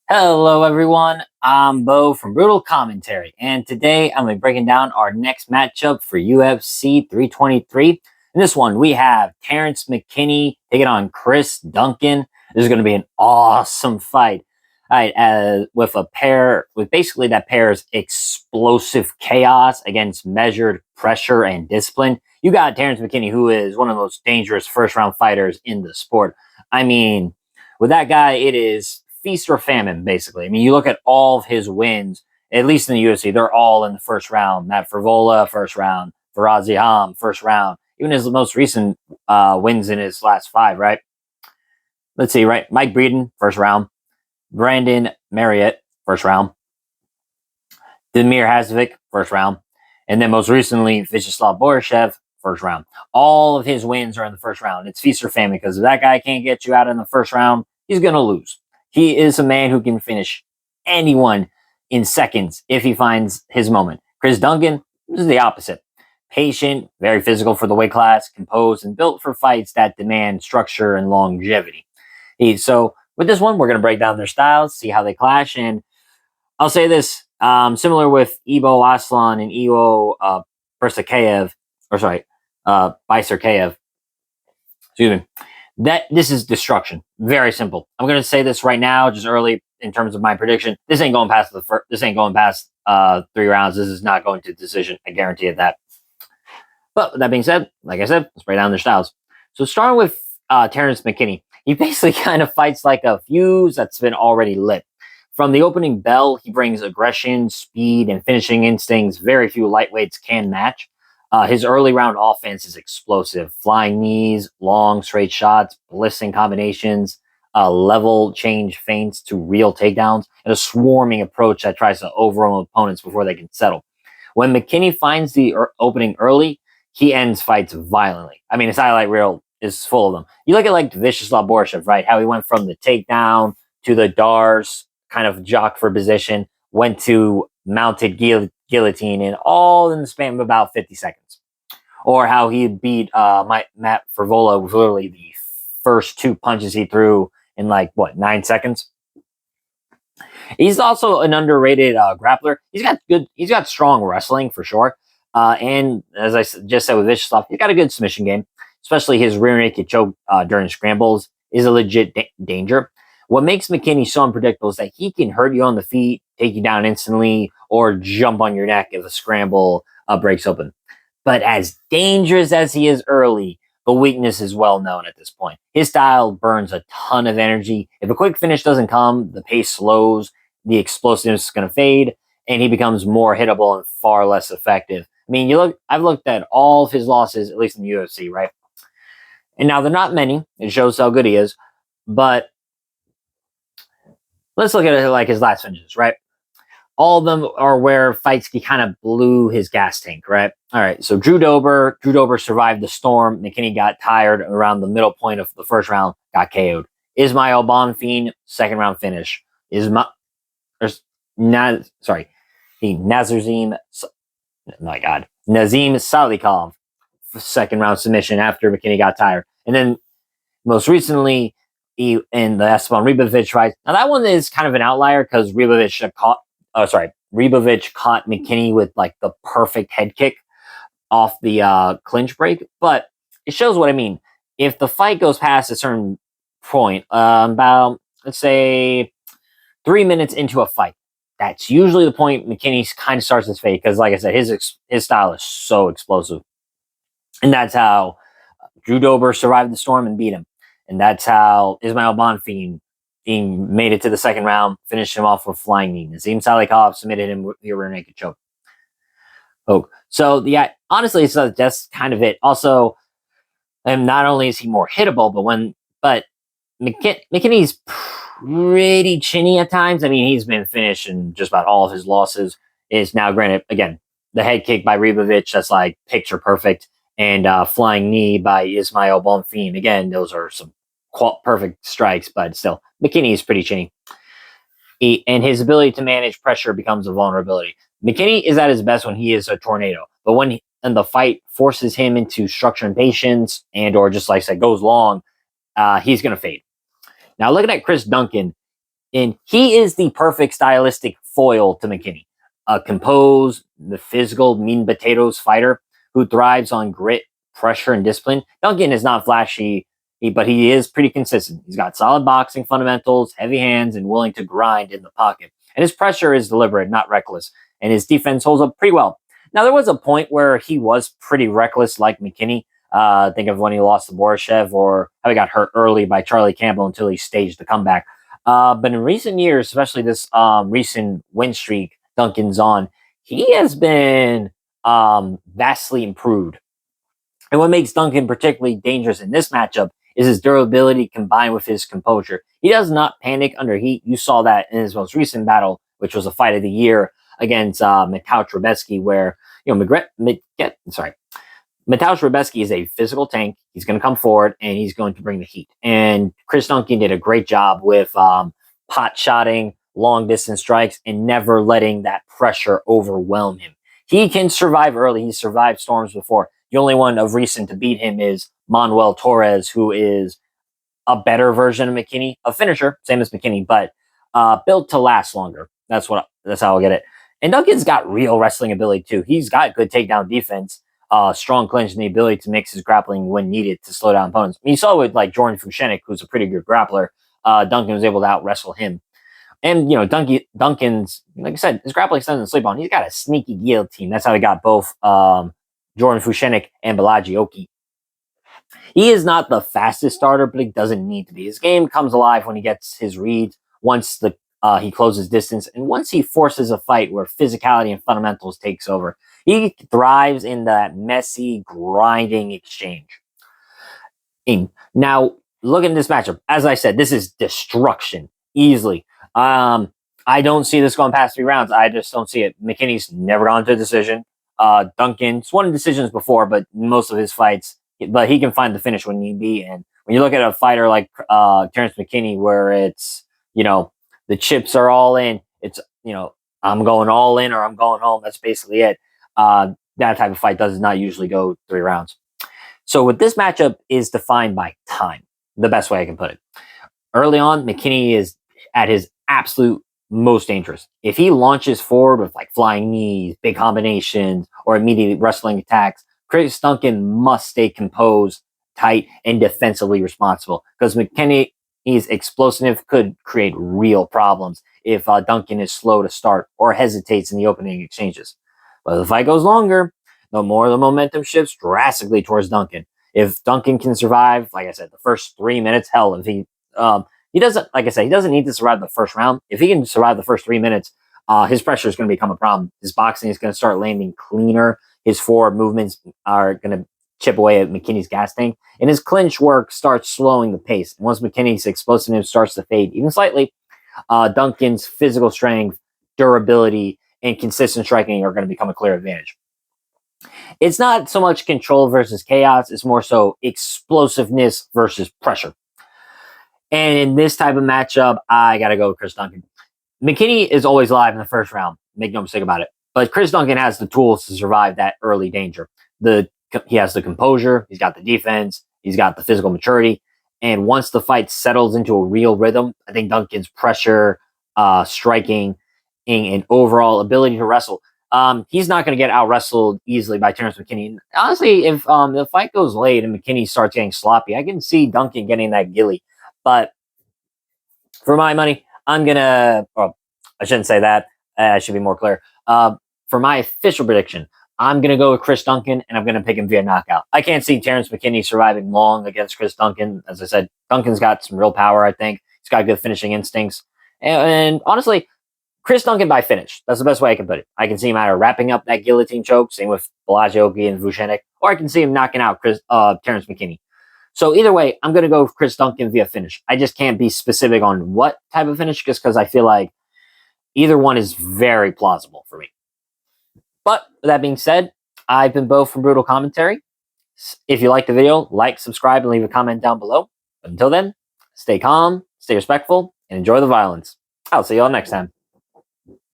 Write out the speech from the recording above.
Hello, everyone. I'm Bo from Brutal Commentary, and today I'm going to be breaking down our next matchup for UFC 323. In this one, we have Terrance McKinney taking on Chris Duncan. This is going to be an awesome fight. All right, with a pair, with basically that pair's explosive chaos against measured pressure and discipline. You got Terrance McKinney, who is one of the most dangerous first round fighters in the sport. I mean, with that guy, it is feast or famine, basically. I mean, you look at all of his wins, at least in the UFC, they're all in the first round. Matt Frivola, first round. Faraz Ziam, first round. Even his most recent wins in his last five, right? Let's see, right? Mike Breeden, first round. Brandon Marriott, first round. Demir Hazovic, first round. And then most recently, Vyacheslav Borishev, first round. All of his wins are in the first round. It's feast or famine because if that guy can't get you out in the first round, he's going to lose. He is a man who can finish anyone in seconds if he finds his moment. Chris Duncan is the opposite. Patient, very physical for the weight class, composed, and built for fights that demand structure and longevity. So with this one, we're going to break down their styles, see how they clash, and I'll say this, similar with Ibo Aslan and Ivo Bersakeyev, or sorry, Biserkeyev, excuse me. That this is destruction. Very simple. I'm gonna say this right now, just early in terms of my prediction. This ain't going past the first. This ain't going past 3 rounds. This is not going to decision. I guarantee you that. But with that being said, like I said, let's break down their styles. So starting with Terrance McKinney, he basically kind of fights like a fuse that's been already lit. From the opening bell, he brings aggression, speed, and finishing instincts very few lightweights can match. His early round offense is explosive. Flying knees, long straight shots, blistering combinations, level change feints to real takedowns, and a swarming approach that tries to overwhelm opponents before they can settle. When McKinney finds the opening early, he ends fights violently. I mean, his highlight reel is full of them. You look at like Vyacheslav Borishev, right? How he went from the takedown to the Dars, kind of jocked for position, went to mounted guillotine, and all in the span of about 50 seconds. Or how he beat Matt Frivola with literally the first two punches he threw in like, what, 9 seconds? He's also an underrated grappler. He's got strong wrestling for sure. And as I just said with Vyacheslav, he's got a good submission game, especially his rear naked choke during scrambles is a legit danger. What makes McKinney so unpredictable is that he can hurt you on the feet, take you down instantly, or jump on your neck if a scramble breaks open. But as dangerous as he is early, the weakness is well known at this point. His style burns a ton of energy. If a quick finish doesn't come, the pace slows, the explosiveness is going to fade, and he becomes more hittable and far less effective. I mean, I've looked at all of his losses, at least in the UFC, right? And now they're not many. It shows how good he is. But let's look at it like his last finishes, right? All of them are where fights he kind of blew his gas tank, right? All right, so Drew Dober survived the storm. McKinney got tired around the middle point of the first round, got KO'd. Ismail Bonfim, second round finish. Nazim Salikov, second round submission after McKinney got tired. And then most recently, in the Esteban Ribovic fight. Now that one is kind of an outlier because Ribovic caught McKinney with like the perfect head kick off the clinch break. But it shows what I mean. If the fight goes past a certain point, about let's say 3 minutes into a fight, that's usually the point McKinney kind of starts his fade because, like I said, his style is so explosive, and that's how Drew Dober survived the storm and beat him. And that's how Ismail Bonfim made it to the second round, finished him off with flying knee. Nazim Salikov submitted him with the rear naked choke. Oh, so yeah, honestly, so that's kind of it. Also, and not only is he more hittable, but McKinney's pretty chinny at times. I mean, he's been finished in just about all of his losses. Is now granted again the head kick by Ribovic, that's like picture perfect, and flying knee by Ismail Bonfim. Again, those are some perfect strikes, but still, McKinney is pretty chinny. And his ability to manage pressure becomes a vulnerability. McKinney is at his best when he is a tornado, but when the fight forces him into structure and patience, or just like I said, goes long, he's going to fade. Now, looking at Chris Duncan, And he is the perfect stylistic foil to McKinney. A composed, the physical, mean potatoes fighter who thrives on grit, pressure, and discipline. Duncan is not flashy, but he is pretty consistent. He's got solid boxing fundamentals, heavy hands, and willing to grind in the pocket. And his pressure is deliberate, not reckless. And his defense holds up pretty well. Now, there was a point where he was pretty reckless, like McKinney. Think of when he lost to Borishev or how he got hurt early by Charlie Campbell until he staged the comeback. But in recent years, especially this recent win streak Duncan's on, he has been vastly improved. And what makes Duncan particularly dangerous in this matchup is his durability combined with his composure. He does not panic under heat. You saw that in his most recent battle, which was a fight of the year against Mateusz Rebecki, where Mateusz Rebecki is a physical tank. He's going to come forward and he's going to bring the heat. And Chris Duncan did a great job with pot shotting, long distance strikes, and never letting that pressure overwhelm him. He can survive early. He's survived storms before. The only one of recent to beat him is Manuel Torres, who is a better version of McKinney, a finisher, same as McKinney, but built to last longer. That's how I'll get it. And Duncan's got real wrestling ability too. He's got good takedown defense, strong clinch, and the ability to mix his grappling when needed to slow down opponents. I mean, you saw with like Jordan Fushenik, who's a pretty good grappler, Duncan was able to out wrestle him. And Duncan's, like I said, his grappling doesn't sleep on. He's got a sneaky guillotine. That's how he got both Jordan Fushenik and Balaji Oki. He is not the fastest starter, but he doesn't need to be. His game comes alive when he gets his reads, once he closes distance, and once he forces a fight where physicality and fundamentals takes over. He thrives in that messy, grinding exchange. Now, look at this matchup. As I said, this is destruction, easily. I don't see this going past 3 rounds. I just don't see it. McKinney's never gone to a decision. Duncan's won decisions before, but most of his fights, but he can find the finish when need be. And when you look at a fighter like Terrance McKinney, where it's, the chips are all in, it's, I'm going all in or I'm going home. That's basically it. That type of fight does not usually go 3 rounds. So with this matchup is defined by time, the best way I can put it. Early on, McKinney is at his absolute most dangerous. If he launches forward with like flying knees, big combinations, or immediate wrestling attacks, Chris Duncan must stay composed, tight, and defensively responsible, because McKinney's explosiveness could create real problems if Duncan is slow to start or hesitates in the opening exchanges. But if the fight goes longer, the more the momentum shifts drastically towards Duncan. If Duncan can survive, like I said, the first 3 minutes, hell, if he doesn't, like I said, he doesn't need to survive the first round. If he can survive the first 3 minutes, his pressure is going to become a problem. His boxing is going to start landing cleaner. His forward movements are going to chip away at McKinney's gas tank, and his clinch work starts slowing the pace. And once McKinney's explosiveness starts to fade, even slightly, Duncan's physical strength, durability, and consistent striking are going to become a clear advantage. It's not so much control versus chaos. It's more so explosiveness versus pressure. And in this type of matchup, I got to go with Chris Duncan. McKinney is always live in the first round. Make no mistake about it. But Chris Duncan has the tools to survive that early danger. He has the composure. He's got the defense. He's got the physical maturity. And once the fight settles into a real rhythm, I think Duncan's pressure, striking, and overall ability to wrestle, he's not going to get out-wrestled easily by Terrance McKinney. Honestly, if the fight goes late and McKinney starts getting sloppy, I can see Duncan getting that gilly. But for my money, I'm going to... Oh, I shouldn't say that. I should be more clear. For my official prediction, I'm going to go with Chris Duncan, and I'm going to pick him via knockout. I can't see Terrance McKinney surviving long against Chris Duncan. As I said, Duncan's got some real power, I think. He's got good finishing instincts. And honestly, Chris Duncan by finish. That's the best way I can put it. I can see him either wrapping up that guillotine choke, same with Balaji Oki and Vucenic, or I can see him knocking out Terrance McKinney. So either way, I'm going to go with Chris Duncan via finish. I just can't be specific on what type of finish, just because I feel like either one is very plausible for me. But with that being said, I've been Bo from Brutal Commentary. If you liked the video, like, subscribe, and leave a comment down below. But until then, stay calm, stay respectful, and enjoy the violence. I'll see you all next time.